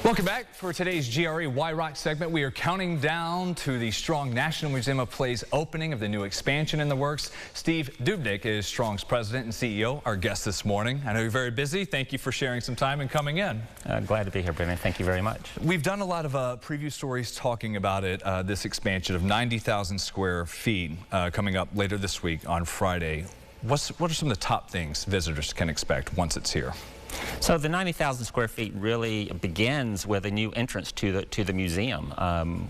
Welcome back for today's GRE ROC segment. We are counting down to the Strong National Museum of Play's opening of the new expansion in the works. Steve Dudek is Strong's president and CEO, our guest this morning. I know you're very busy. Thank you for sharing some time and coming in. Glad to be here, Brennan. Thank you very much. We've done a lot of preview stories talking about it, this expansion of 90,000 square feet coming up later this week on Friday. What are some of the top things visitors can expect once it's here? So the 90,000 square feet really begins with a new entrance to the museum.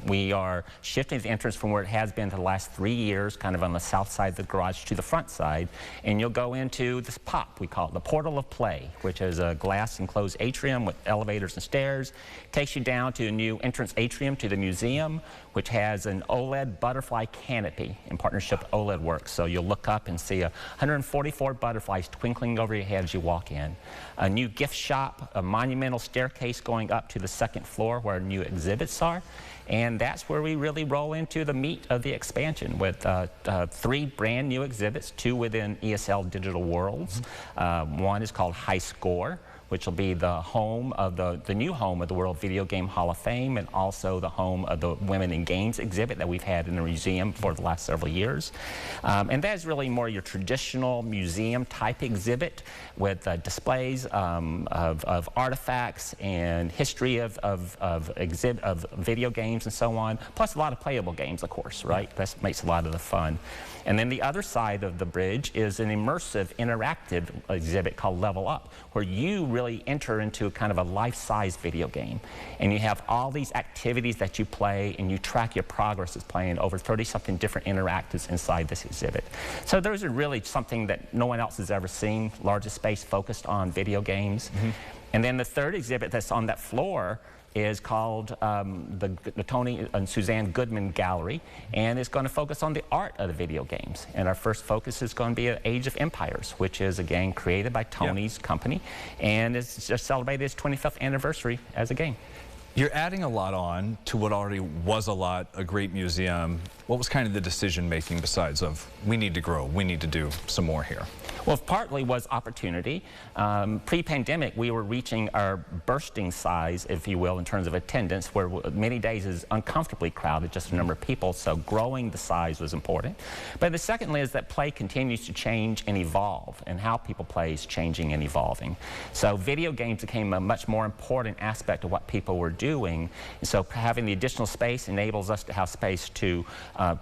We are shifting the entrance from where it has been for the last 3 years, kind of on the south side of the garage, to the front side, and you'll go into this POP, we call it the Portal of Play, which is a glass enclosed atrium with elevators and stairs. Takes you down to a new entrance atrium to the museum, which has an OLED butterfly canopy in partnership with OLED Works. So you'll look up and see 144 butterflies twinkling over your head as you walk in. A new gift shop, a monumental staircase going up to the second floor where new exhibits are. And that's where we really roll into the meat of the expansion with 3 brand new exhibits, 2 within ESL Digital Worlds. One is called High Score, which will be the home of the new home of the World Video Game Hall of Fame, and also the home of the Women in Games exhibit that we've had in the museum for the last several years. And that is really more your traditional museum type exhibit with displays of artifacts and history of video games and so on, plus a lot of playable games, of course, right? That makes a lot of the fun. And then the other side of the bridge is an immersive, interactive exhibit called Level Up, where you really enter into kind of a life-size video game. And you have all these activities that you play, and you track your progress as playing over 30-something different interactives inside this exhibit. So those are really something that no one else has ever seen, largest space focused on video games. And then the third exhibit that's on that floor is called the Tony and Suzanne Goodman Gallery, and it's going to focus on the art of the video games. And our first focus is going to be Age of Empires, which is a game created by Tony's company, and it's just celebrated its 25th anniversary as a game. You're adding a lot on to what already was a great museum. What was kind of the decision making besides of we need to grow, we need to do some more here? Well, partly was opportunity. Pre-pandemic, we were reaching our bursting size, if you will, in terms of attendance, where many days is uncomfortably crowded, just a number of people, so growing the size was important. But the secondly is that play continues to change and evolve, and how people play is changing and evolving. So video games became a much more important aspect of what people were doing, and so having the additional space enables us to have space to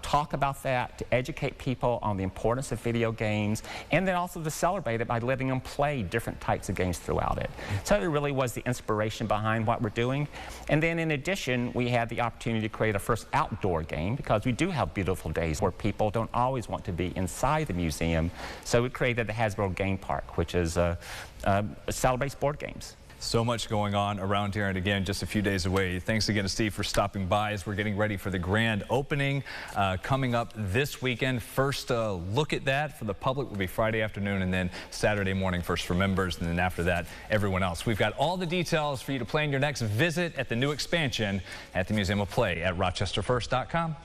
talk about that, to educate people on the importance of video games, and then also to celebrate it by letting them play different types of games throughout it. So it really was the inspiration behind what we're doing. And then in addition, we had the opportunity to create a first outdoor game, because we do have beautiful days where people don't always want to be inside the museum. So we created the Hasbro Game Park, which is celebrates board games. So much going on around here, and again, just a few days away. Thanks again to Steve for stopping by as we're getting ready for the grand opening coming up this weekend. First look at that for the public will be Friday afternoon, and then Saturday morning first for members, and then after that, everyone else. We've got all the details for you to plan your next visit at the new expansion at the Museum of Play at rochesterfirst.com.